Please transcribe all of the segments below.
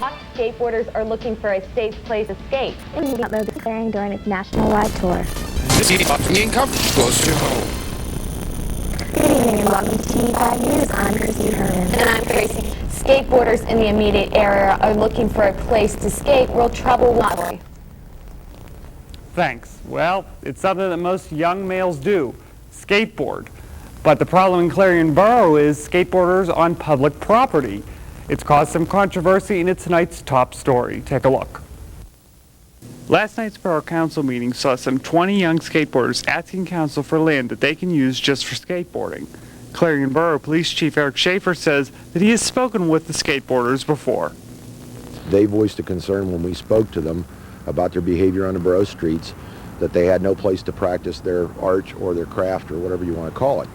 Skateboarders are looking for a safe place to skate. And we got the Clarion during its national-wide tour. This is close to home. Good evening and welcome to TV5 News. I'm Christy Herman. And I'm Tracy. Skateboarders in the immediate area are looking for a place to skate where trouble will not worry. Thanks. Well, it's something that most young males do, skateboard. But the problem in Clarion Borough is skateboarders on public property. It's caused some controversy, and it's tonight's top story. Take a look. Last night's Borough Council meeting saw some 20 young skateboarders asking council for land that they can use just for skateboarding. Clarion Borough Police Chief Eric Schaefer says that he has spoken with the skateboarders before. They voiced a concern when we spoke to them about their behavior on the borough streets, that they had no place to practice their art or their craft or whatever you want to call it.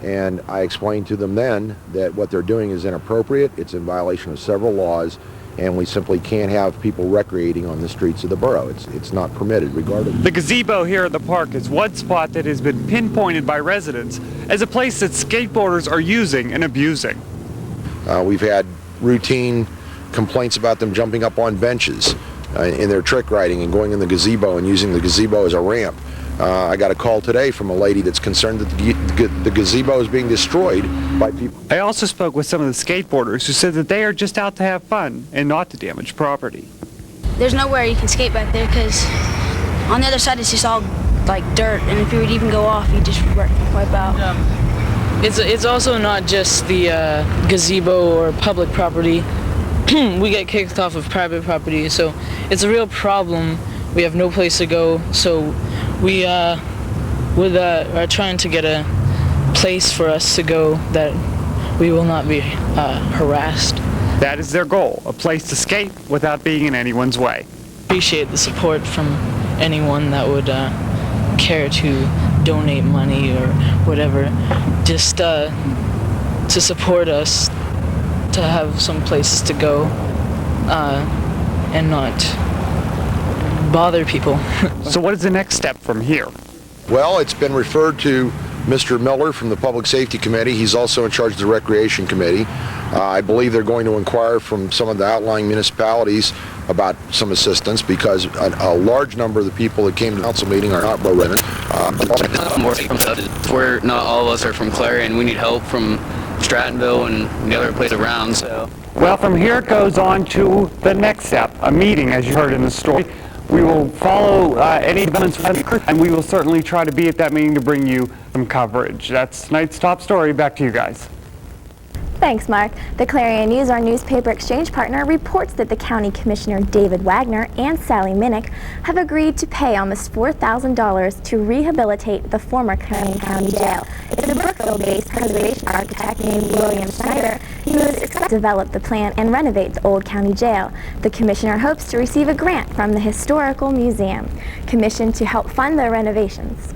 And I explained to them then that what they're doing is inappropriate, it's in violation of several laws, and we simply can't have people recreating on the streets of the borough. It's not permitted regardless. The gazebo here at the park is one spot that has been pinpointed by residents as a place that skateboarders are using and abusing. We've had routine complaints about them jumping up on benches in their trick riding and going in the gazebo and using the gazebo as a ramp. I got a call today from a lady that's concerned that the gazebo is being destroyed by people. I also spoke with some of the skateboarders who said that they are just out to have fun and not to damage property. There's nowhere you can skate back there because on the other side it's just all like dirt, and if you would even go off, you just wipe out. It's also not just the gazebo or public property. We get kicked off of private property, so it's a real problem. We have no place to go, so we are trying to get a place for us to go that we will not be harassed. That is their goal, a place to skate without being in anyone's way. Appreciate the support from anyone that would care to donate money or whatever, just to support us, to have some places to go and not bother people. So what is the next step from here? Well, it's been referred to Mr. Miller from the Public Safety Committee. He's also in charge of the Recreation Committee. I believe they're going to inquire from some of the outlying municipalities about some assistance because a large number of the people that came to the council meeting are not borough residents. We're not all of us are from Clarion. We need help from Strattonville and the other place around. So. Well, from here it goes on to the next step, a meeting, as you heard in the story. We will follow any developments, and we will certainly try to be at that meeting to bring you some coverage. That's tonight's top story. Back to you guys. Thanks, Mark. The Clarion News, our newspaper exchange partner, reports that the County Commissioner David Wagner and Sally Minnick have agreed to pay almost $4,000 to rehabilitate the former Clarion County Jail. It's a Brookville-based preservation architect named William Schneider who is expected to develop the plan and renovate the old county jail. The commissioner hopes to receive a grant from the Historical Museum, commissioned to help fund the renovations.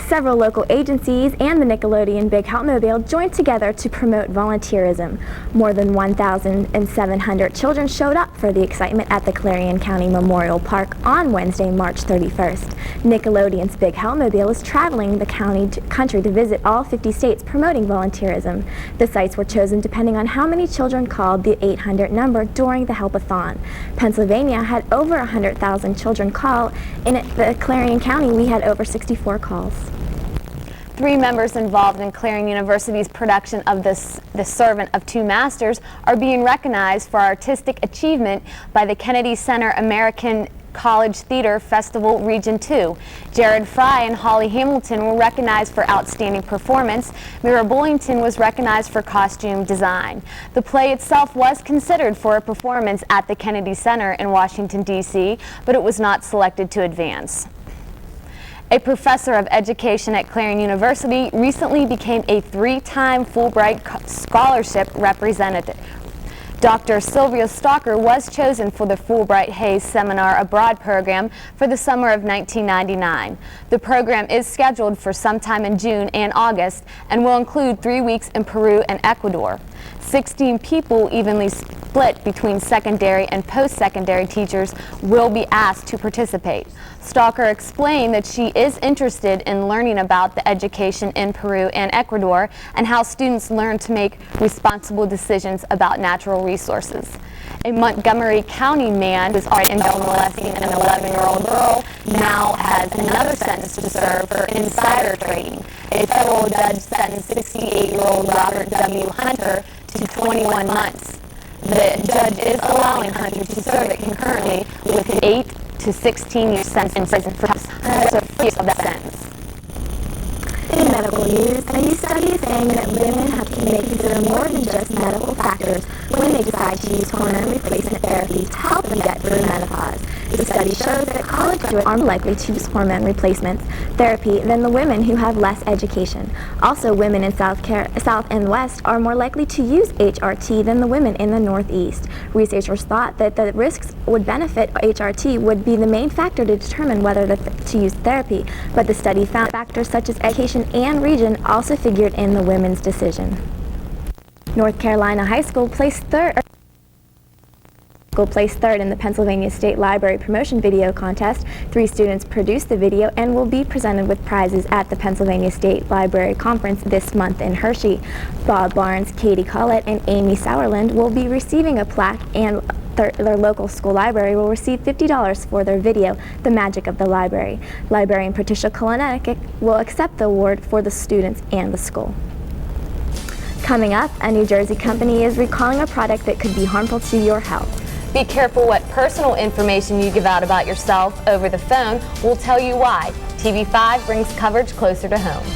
Several local agencies and the Nickelodeon Big Helpmobile joined together to promote volunteerism. More than 1,700 children showed up for the excitement at the Clarion County Memorial Park on Wednesday, March 31st. Nickelodeon's Big Helpmobile is traveling the country to visit all 50 states promoting volunteerism. The sites were chosen depending on how many children called the 800 number during the Help-a-thon. Pennsylvania had over 100,000 children call. In the Clarion County, we had over 64 calls. 3 members involved in Clarion University's production of The Servant of Two Masters are being recognized for artistic achievement by the Kennedy Center American College Theater Festival Region 2. Jared Fry and Holly Hamilton were recognized for outstanding performance. Mira Bullington was recognized for costume design. The play itself was considered for a performance at the Kennedy Center in Washington, D.C., but it was not selected to advance. A professor of education at Clarion University recently became a 3-time Fulbright Scholarship representative. Dr. Sylvia Stalker was chosen for the Fulbright Hayes Seminar Abroad program for the summer of 1999. The program is scheduled for sometime in June and August and will include 3 weeks in Peru and Ecuador. 16 people evenly split between secondary and post-secondary teachers will be asked to participate. Stalker explained that she is interested in learning about the education in Peru and Ecuador and how students learn to make responsible decisions about natural resources. A Montgomery County man who's already molesting an 11-year-old girl now has another sentence to serve for insider trading. A federal judge sentenced 68-year-old Robert W. Hunter to 21 months. The judge is allowing Hunter to serve it concurrently with his 8 to 16 year sentence in prison for that sentence. In medical news, a new study is saying that women may consider more than just medical factors when they decide to use hormone replacement therapy to help them get through menopause. The study shows that college graduates are more likely to use hormone replacement therapy than the women who have less education. Also, women in South and West are more likely to use HRT than the women in the Northeast. Researchers thought that the risks would benefit HRT would be the main factor to determine whether to use therapy, but the study found factors such as education and region also figured in the women's decision. North Carolina High School placed third in the Pennsylvania State Library Promotion Video Contest. 3 students produced the video and will be presented with prizes at the Pennsylvania State Library Conference this month in Hershey. Bob Barnes, Katie Collett, and Amy Sauerland will be receiving a plaque, and their local school library will receive $50 for their video, The Magic of the Library. Librarian Patricia Kolonetic will accept the award for the students and the school. Coming up, a New Jersey company is recalling a product that could be harmful to your health. Be careful what personal information you give out about yourself over the phone. We'll tell you why. TV5 brings coverage closer to home.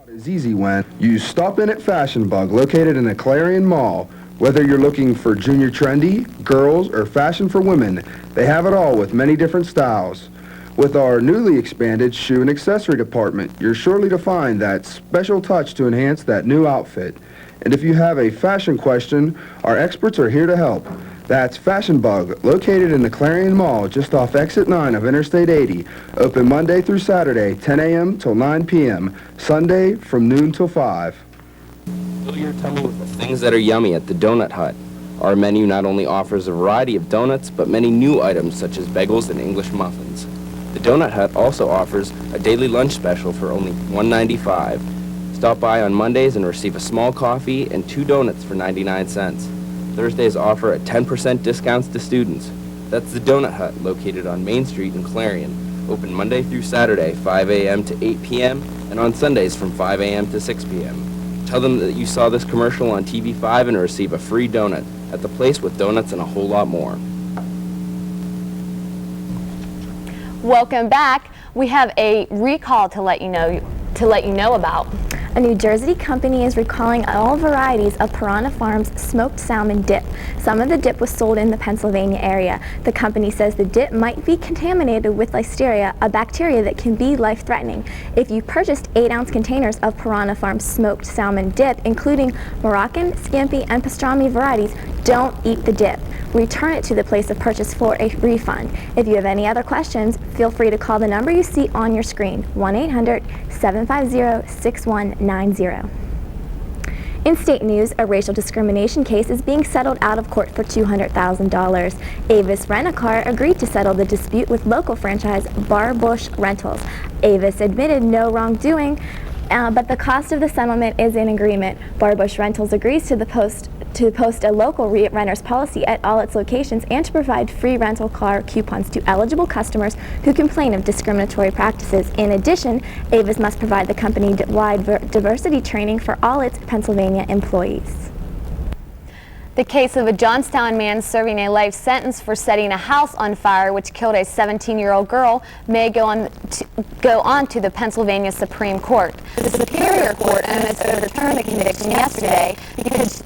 It's easy when you stop in at Fashion Bug, located in the Clarion Mall. Whether you're looking for junior trendy, girls, or fashion for women, they have it all with many different styles. With our newly expanded shoe and accessory department, you're surely to find that special touch to enhance that new outfit. And if you have a fashion question, our experts are here to help. That's Fashion Bug, located in the Clarion Mall, just off Exit 9 of Interstate 80. Open Monday through Saturday, 10 a.m. till 9 p.m. Sunday from noon till 5. Fill your tummy with the things that are yummy at the Donut Hut. Our menu not only offers a variety of donuts, but many new items such as bagels and English muffins. The Donut Hut also offers a daily lunch special for only $1.95. Stop by on Mondays and receive a small coffee and 2 donuts for 99 cents. Thursdays offer a 10% discounts to students. That's the Donut Hut, located on Main Street in Clarion. Open Monday through Saturday, 5 a.m. to 8 p.m., and on Sundays from 5 a.m. to 6 p.m. Tell them that you saw this commercial on TV5 and receive a free donut at the place with donuts and a whole lot more. Welcome back. We have a recall to let you know about. A New Jersey company is recalling all varieties of Piranha Farms smoked salmon dip. Some of the dip was sold in the Pennsylvania area. The company says the dip might be contaminated with listeria, a bacteria that can be life-threatening. If you purchased 8-ounce containers of Piranha Farms smoked salmon dip, including Moroccan, Scampi, and pastrami varieties, don't eat the dip. Return it to the place of purchase for a refund. If you have any other questions, feel free to call the number you see on your screen, 1-800-750-6190. In state news, a racial discrimination case is being settled out of court for $200,000. Avis Rent-A-Car agreed to settle the dispute with local franchise Bar Bush Rentals. Avis admitted no wrongdoing, but the cost of the settlement is in agreement. Bar Bush Rentals agrees to post a local renter's policy at all its locations and to provide free rental car coupons to eligible customers who complain of discriminatory practices. In addition, Avis must provide the company-wide diversity training for all its Pennsylvania employees. The case of a Johnstown man serving a life sentence for setting a house on fire which killed a 17-year-old girl may go on to the Pennsylvania Supreme Court. The Superior Court almost overturned the conviction yesterday because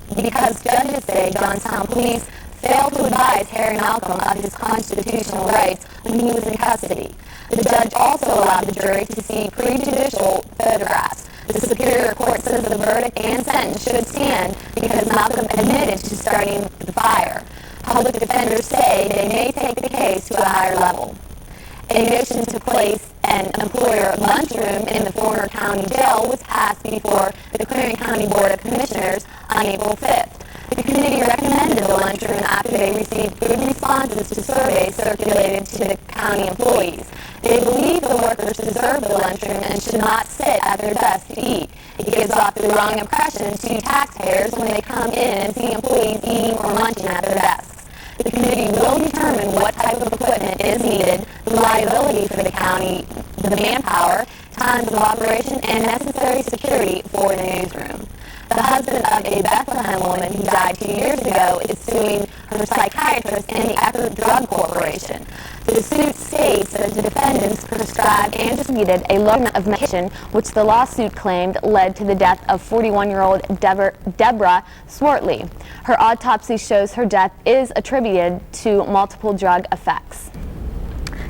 judges say Johnstown police failed to advise Harry Malcolm of his constitutional rights when he was in custody. The judge also allowed the jury to see prejudicial photographs. The Superior Court says the verdict and sentence should stand because Malcolm admitted to starting the fire. Public defenders say they may take the case to a higher level. A motion to place an employer lunchroom in the former county jail was passed before the Clarion County Board of Commissioners on April 5th. The committee recommended the lunchroom after they received good responses to surveys circulated to the county employees. They believe the workers deserve the lunchroom and should not sit at their desks to eat. It gives off the wrong impression to taxpayers when they come in and see employees eating or munching at their desks. The committee will determine what type of equipment is needed, the liability for the county, the manpower, times of operation, and necessary security for the newsroom. The husband of a Bethlehem woman who died 2 years ago is suing her psychiatrist and the Eckerd Drug Corporation. The suit states that the defendants prescribed and distributed a low amount of medication, which the lawsuit claimed led to the death of 41-year-old Deborah Swartley. Her autopsy shows her death is attributed to multiple drug effects.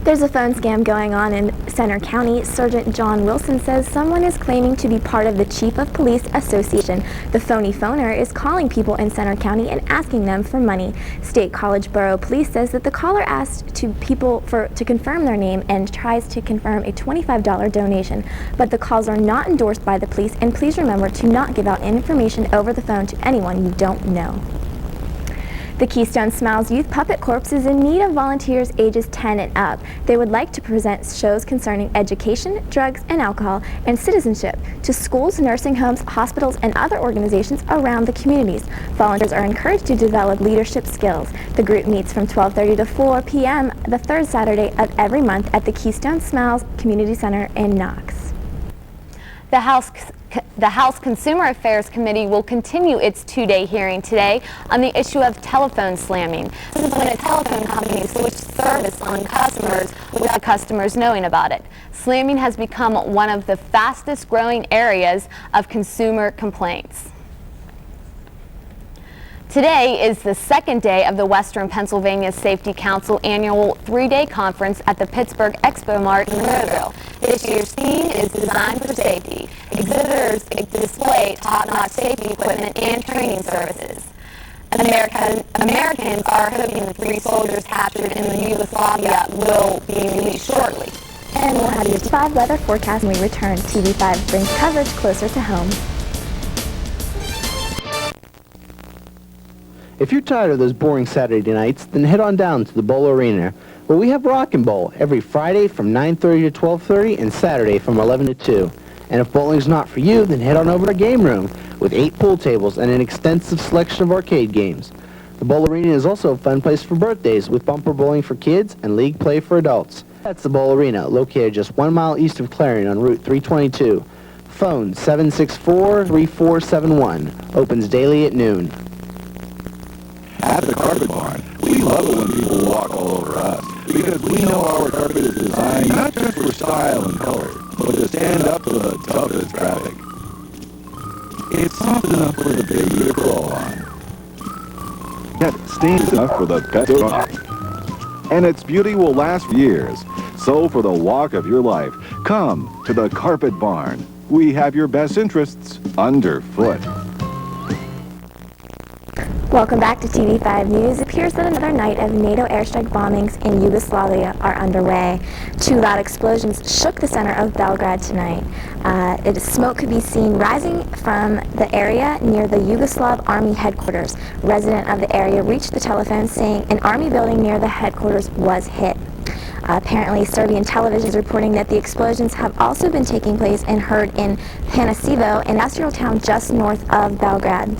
There's a phone scam going on in Center County. Sergeant John Wilson says someone is claiming to be part of the Chief of Police Association. The phony phoner is calling people in Center County and asking them for money. State College Borough Police says that the caller asked people to confirm their name and tries to confirm a $25 donation. But the calls are not endorsed by the police, and please remember to not give out information over the phone to anyone you don't know. The Keystone Smiles Youth Puppet Corps is in need of volunteers ages 10 and up. They would like to present shows concerning education, drugs and alcohol, and citizenship to schools, nursing homes, hospitals, and other organizations around the communities. Volunteers are encouraged to develop leadership skills. The group meets from 12:30 to 4 p.m. the third Saturday of every month at the Keystone Smiles Community Center in Knox. The House Consumer Affairs Committee will continue its two-day hearing today on the issue of telephone slamming. This is when a telephone company switched service on customers without customers knowing about it. Slamming has become one of the fastest growing areas of consumer complaints. Today is the second day of the Western Pennsylvania Safety Council annual three-day conference at the Pittsburgh Expo Mart in Monroeville. This year's theme is Designed for Safety. Exhibitors display top-notch safety equipment and training services. Americans are hoping the 3 soldiers captured in the Yugoslavia will be released shortly. And we'll have your 5 weather forecast when we return. TV5 brings coverage closer to home. If you're tired of those boring Saturday nights, then head on down to the Bowl Arena, where we have Rockin' Bowl every Friday from 9:30 to 12:30 and Saturday from 11 to 2. And if bowling's not for you, then head on over to Game Room with 8 pool tables and an extensive selection of arcade games. The Bowl Arena is also a fun place for birthdays with bumper bowling for kids and league play for adults. That's the Bowl Arena, located just 1 mile east of Clarion on Route 322. Phone 764-3471. Opens daily at noon. At the Carpet Barn, we love it when people walk all over us, because we know our carpet is designed not just for style and color, but to stand up to the toughest traffic. It's soft enough for the baby to crawl on, yet stains enough for the pet to walk. And its beauty will last for years. So for the walk of your life, come to the Carpet Barn. We have your best interests underfoot. Welcome back to TV5 News. It appears that another night of NATO airstrike bombings in Yugoslavia are underway. 2 loud explosions shook the center of Belgrade tonight. Smoke could be seen rising from the area near the Yugoslav Army headquarters. A resident of the area reached the telephone saying an army building near the headquarters was hit. Apparently, Serbian television is reporting that the explosions have also been taking place and heard in Pančevo, an industrial town just north of Belgrade.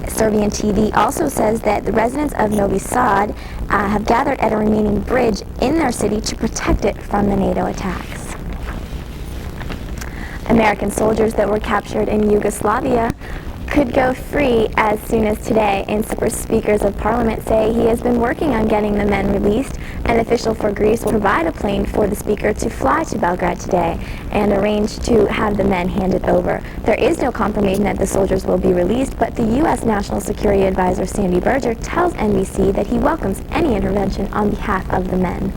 Serbian TV also says that the residents of Novi Sad have gathered at a remaining bridge in their city to protect it from the NATO attacks. American soldiers that were captured in Yugoslavia could go free as soon as today, and speakers of parliament say he has been working on getting the men released. An official for Greece will provide a plane for the speaker to fly to Belgrade today and arrange to have the men handed over. There is no confirmation that the soldiers will be released, but the U.S. National Security Advisor Sandy Berger tells NBC that he welcomes any intervention on behalf of the men.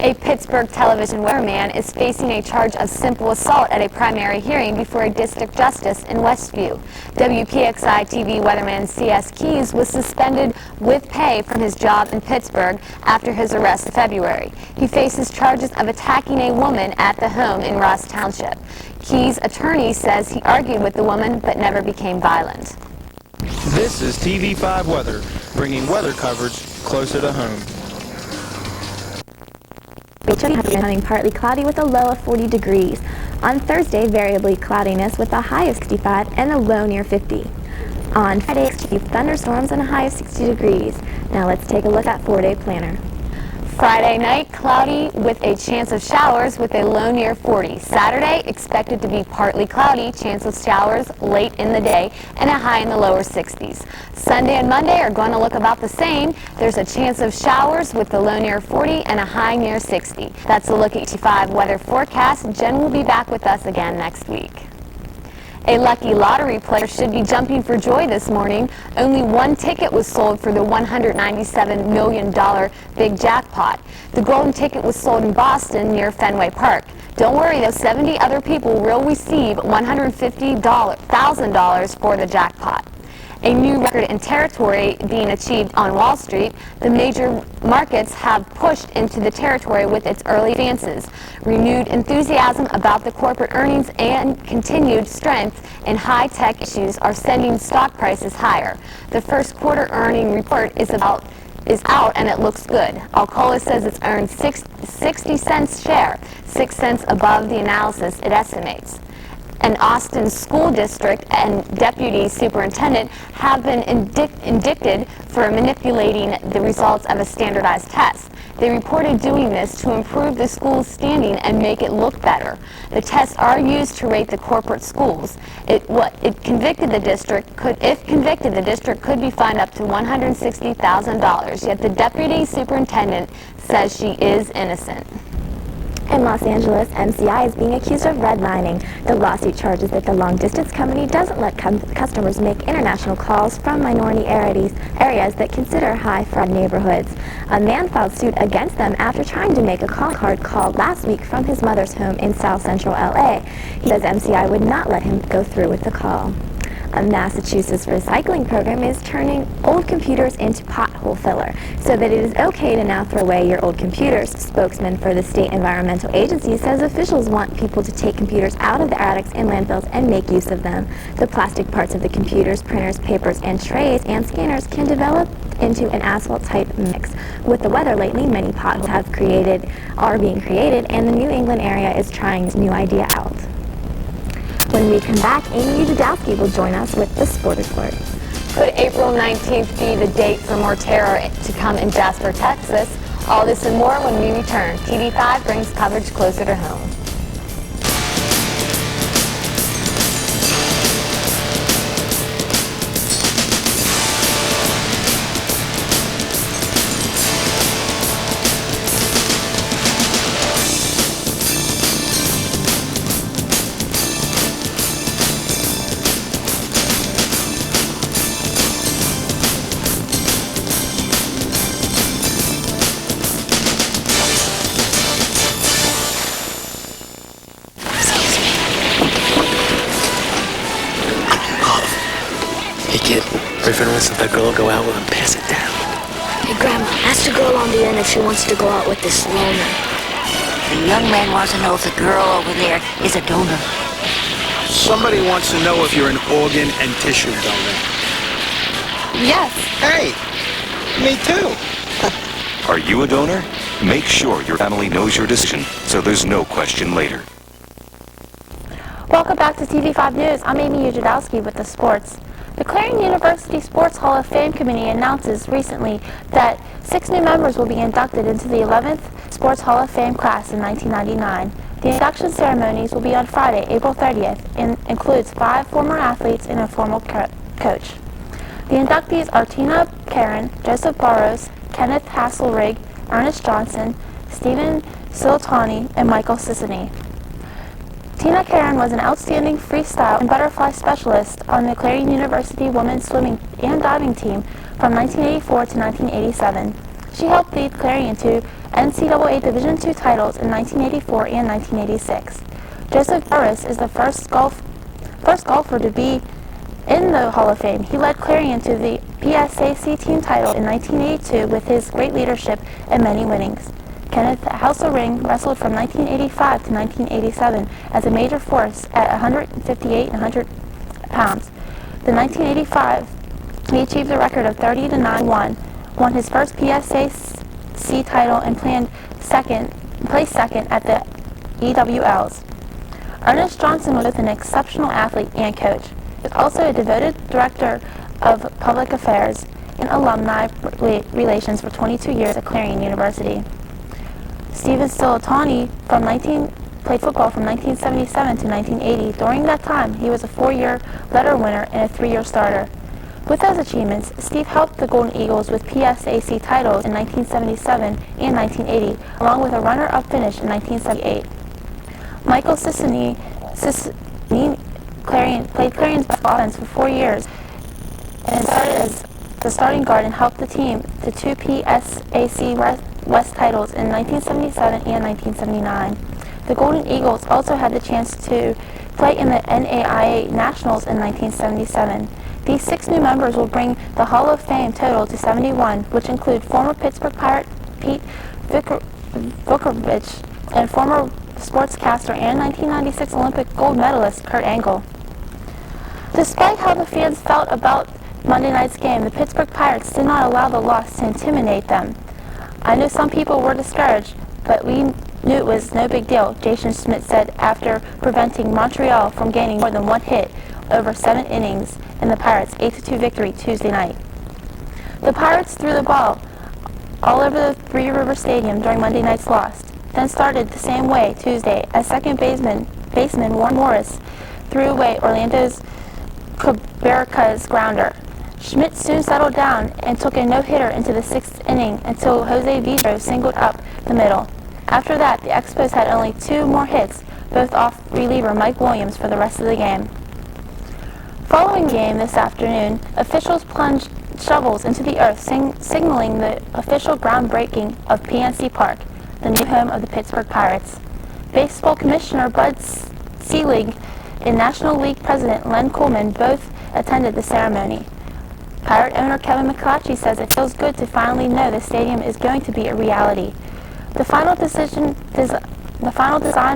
A Pittsburgh television weatherman is facing a charge of simple assault at a primary hearing before a district justice in Westview. WPXI TV weatherman C.S. Keys was suspended with pay from his job in Pittsburgh after his arrest in February. He faces charges of attacking a woman at the home in Ross Township. Keys' attorney says he argued with the woman but never became violent. This is TV5 Weather, bringing weather coverage closer to home. Becoming partly cloudy with a low of 40 degrees. On Thursday, variably cloudiness with a high of 65 and a low near 50. On Friday, thunderstorms and a high of 60 degrees. Now let's take a look at 4-day planner. Friday night, cloudy with a chance of showers with a low near 40. Saturday, expected to be partly cloudy, chance of showers late in the day, and a high in the lower 60s. Sunday and Monday are going to look about the same. There's a chance of showers with the low near 40 and a high near 60. That's a look at TV5 weather forecast. Jen will be back with us again next week. A lucky lottery player should be jumping for joy this morning. Only one ticket was sold for the $197 million big jackpot. The golden ticket was sold in Boston near Fenway Park. Don't worry though, 70 other people will receive $150,000 for the jackpot. A new record in territory being achieved on Wall Street. The major markets have pushed into the territory with its early advances. Renewed enthusiasm about the corporate earnings and continued strength in high-tech issues are sending stock prices higher. The first quarter earning report is out and it looks good. Alcoa says it's earned 60 cents share, 6 cents above the analysis it estimates. An Austin school district and deputy superintendent have been indicted for manipulating the results of a standardized test. They reported doing this to improve the school's standing and make it look better. The tests are used to rate the corporate schools. If convicted, the district could be fined up to $160,000. Yet the deputy superintendent says she is innocent. In Los Angeles, MCI is being accused of redlining. The lawsuit charges that the long-distance company doesn't let customers make international calls from minority areas that consider high-fraud neighborhoods. A man filed suit against them after trying to make a call card call last week from his mother's home in South Central LA. He says MCI would not let him go through with the call. A Massachusetts recycling program is turning old computers into pothole filler so that it is okay to now throw away your old computers. Spokesman for the state environmental agency says officials want people to take computers out of the attics and landfills and make use of them. The plastic parts of the computers, printers, papers, and trays and scanners can develop into an asphalt-type mix. With the weather lately, many potholes are being created, and the New England area is trying this new idea out. When we come back, Amy Udowski will join us with the Sport Report. Could April 19th be the date for more terror to come in Jasper, Texas? All this and more when we return. TV5 brings coverage closer to home. Let that girl go out with him, pass it down. Hey, Grandma, ask the girl on the end if she wants to go out with this loner. The young man wants to know if the girl over there is a donor. Somebody wants to know if you're an organ and tissue donor. Yes. Hey, me too. Are you a donor? Make sure your family knows your decision so there's no question later. Welcome back to TV5 News. I'm Amy Udowski with the sports. The Clarion University Sports Hall of Fame Committee announces recently that 6 new members will be inducted into the 11th Sports Hall of Fame class in 1999. The induction ceremonies will be on Friday, April 30th, and includes 5 former athletes and a former coach. The inductees are Tina Karen, Joseph Burrows, Kenneth Hasselrig, Ernest Johnson, Stephen Siltani, and Michael Sissony. Tina Karen was an outstanding freestyle and butterfly specialist on the Clarion University women's swimming and diving team from 1984 to 1987. She helped lead Clarion to NCAA Division II titles in 1984 and 1986. Joseph Burris is the first golfer to be in the Hall of Fame. He led Clarion to the PSAC team title in 1982 with his great leadership and many winnings. Kenneth Hauser-Ring wrestled from 1985 to 1987 as a major force at 158 and 100 pounds. The 1985, he achieved a record of 30-9-1, won his first PSAC title, and placed second at the EWLs. Ernest Johnson was both an exceptional athlete and coach. He was also a devoted director of public affairs and alumni relations for 22 years at Clarion University. Stephen Stilatani played football from 1977 to 1980. During that time, he was a 4-year letter winner and a 3-year starter. With those achievements, Steve helped the Golden Eagles with PSAC titles in 1977 and 1980, along with a runner-up finish in 1978. Michael Sissoni played Clarion's offense for 4 years and started as the starting guard and helped the team to 2 PSAC West titles in 1977 and 1979. The Golden Eagles also had the chance to play in the NAIA Nationals in 1977. These 6 new members will bring the Hall of Fame total to 71, which include former Pittsburgh Pirate Pete Vukovich and former sportscaster and 1996 Olympic gold medalist Kurt Angle. Despite how the fans felt about Monday night's game, the Pittsburgh Pirates did not allow the loss to intimidate them. I know some people were discouraged, but we knew it was no big deal, Jason Schmidt said after preventing Montreal from gaining more than 1 hit over 7 innings in the Pirates' 8-2 victory Tuesday night. The Pirates threw the ball all over the Three River Stadium during Monday night's loss, then started the same way Tuesday as second baseman Warren Morris threw away Orlando's Cabrera's grounder. Schmidt soon settled down and took a no-hitter into the 6th inning until Jose Vidro singled up the middle. After that, the Expos had only 2 more hits, both off reliever Mike Williams, for the rest of the game. Following the game this afternoon, officials plunged shovels into the earth, signaling the official groundbreaking of PNC Park, the new home of the Pittsburgh Pirates. Baseball Commissioner Bud Selig and National League President Len Coleman both attended the ceremony. Pirate owner Kevin McClatchy says it feels good to finally know the stadium is going to be a reality. The final design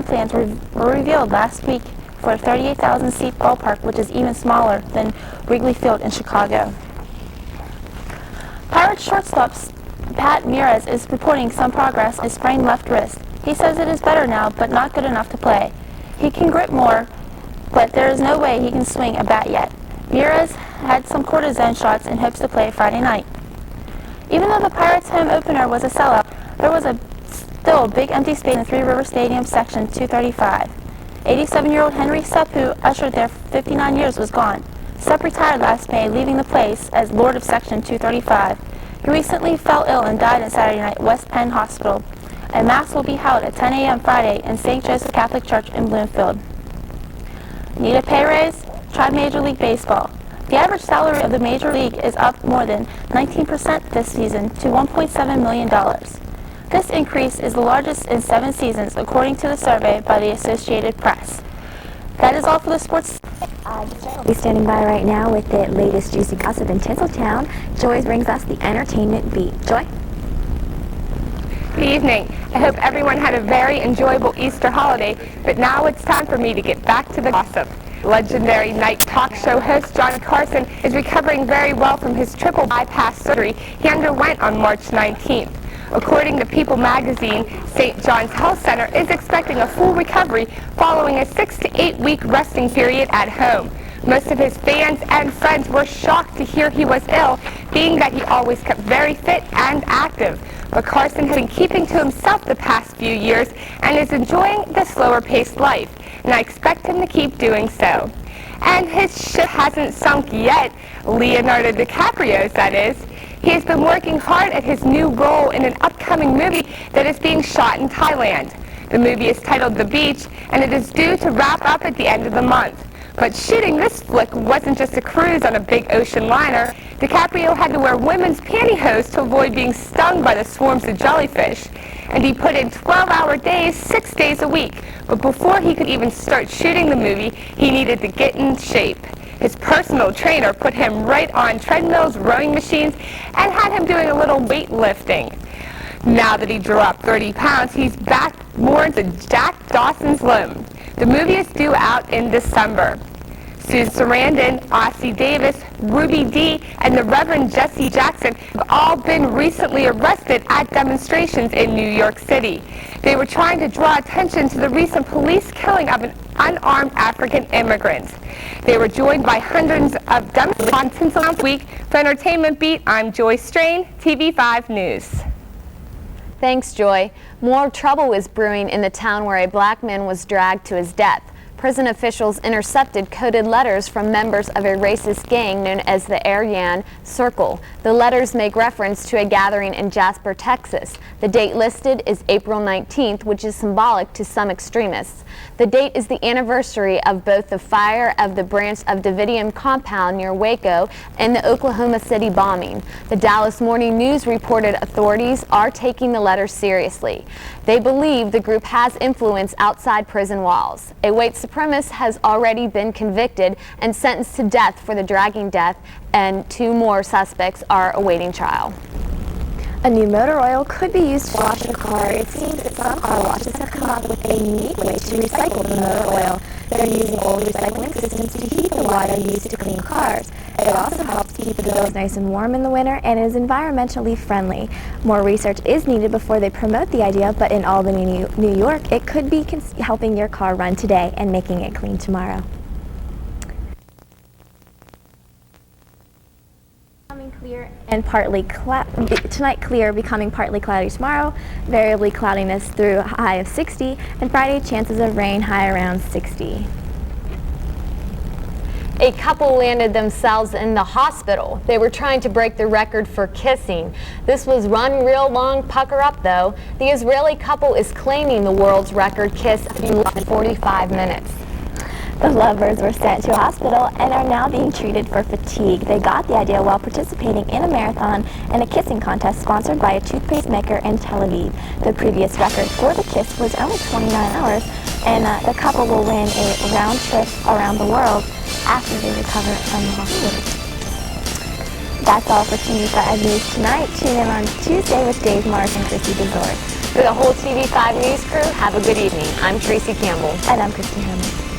plans were revealed last week for a 38,000-seat ballpark, which is even smaller than Wrigley Field in Chicago. Pirates shortstop Pat Mieres is reporting some progress on his sprained left wrist. He says it is better now, but not good enough to play. He can grip more, but there is no way he can swing a bat yet. Mieres had some cortisone shots and hopes to play Friday night. Even though the Pirates' home opener was a sellout, there was still a big empty space in the Three River Stadium section 235. 87-year-old Henry Sepp, who ushered there for 59 years, was gone. Sepp retired last May, leaving the place as Lord of Section 235. He recently fell ill and died on Saturday night at West Penn Hospital. A mass will be held at 10 a.m. Friday in St. Joseph Catholic Church in Bloomfield. Need a pay raise? Try Major League Baseball. The average salary of the Major League is up more than 19% this season to $1.7 million. This increase is the largest in 7 seasons, according to the survey by the Associated Press. That is all for the sports. We're standing by right now with the latest juicy gossip in Tinseltown. Joy brings us the entertainment beat. Joy? Good evening. I hope everyone had a very enjoyable Easter holiday, but now it's time for me to get back to the gossip. Legendary night talk show host Johnny Carson is recovering very well from his triple bypass surgery he underwent on March 19th. According to People magazine, St. John's Health Center is expecting a full recovery following a 6 to 8 week resting period at home. Most of his fans and friends were shocked to hear he was ill, being that he always kept very fit and active. But Carson has been keeping to himself the past few years and is enjoying the slower-paced life, and I expect him to keep doing so. And his ship hasn't sunk yet, Leonardo DiCaprio's, that is. He has been working hard at his new role in an upcoming movie that is being shot in Thailand. The movie is titled The Beach, and it is due to wrap up at the end of the month. But shooting this flick wasn't just a cruise on a big ocean liner. DiCaprio had to wear women's pantyhose to avoid being stung by the swarms of jellyfish. And he put in 12-hour days, 6 days a week. But before he could even start shooting the movie, he needed to get in shape. His personal trainer put him right on treadmills, rowing machines, and had him doing a little weightlifting. Now that he dropped 30 pounds, he's back more into Jack Dawson's limb. The movie is due out in December. Susan Sarandon, Ossie Davis, Ruby Dee, and the Reverend Jesse Jackson have all been recently arrested at demonstrations in New York City. They were trying to draw attention to the recent police killing of an unarmed African immigrant. They were joined by hundreds of demonstrators last week. For Entertainment Beat, I'm Joy Strain, TV5 News. Thanks, Joy. More trouble is brewing in the town where a black man was dragged to his death. Prison officials intercepted coded letters from members of a racist gang known as the Aryan Circle. The letters make reference to a gathering in Jasper, Texas. The date listed is April 19th, which is symbolic to some extremists. The date is the anniversary of both the fire of the Branch of Davidian compound near Waco and the Oklahoma City bombing. The Dallas Morning News reported authorities are taking the letters seriously. They believe the group has influence outside prison walls. A white supremacist has already been convicted and sentenced to death for the dragging death, and 2 more suspects are awaiting trial. A new motor oil could be used to wash your car. It seems that some car washes have come up with a unique way to recycle the motor oil. They're using old recycling systems to heat the water used to clean cars. It also helps keep the bills nice and warm in the winter and is environmentally friendly. More research is needed before they promote the idea, but in Albany, New York, it could be helping your car run today and making it clean tomorrow. Clear and partly tonight clear, becoming partly cloudy tomorrow, variably cloudiness through a high of 60, and Friday chances of rain, high around 60. A couple landed themselves in the hospital. They were trying to break the record for kissing. This was run real long, pucker up though. The Israeli couple is claiming the world's record kiss in 45 minutes. The lovers were sent to a hospital and are now being treated for fatigue. They got the idea while participating in a marathon and a kissing contest sponsored by a toothpaste maker in Tel Aviv. The previous record for the kiss was only 29 hours, and the couple will win a round trip around the world after they recover from the hospital. That's all for TV5 News tonight. Tune in on Tuesday with Dave Mars and Chrissy Bezor. For the whole TV5 News crew, have a good evening. I'm Tracy Campbell. And I'm Christy Herman.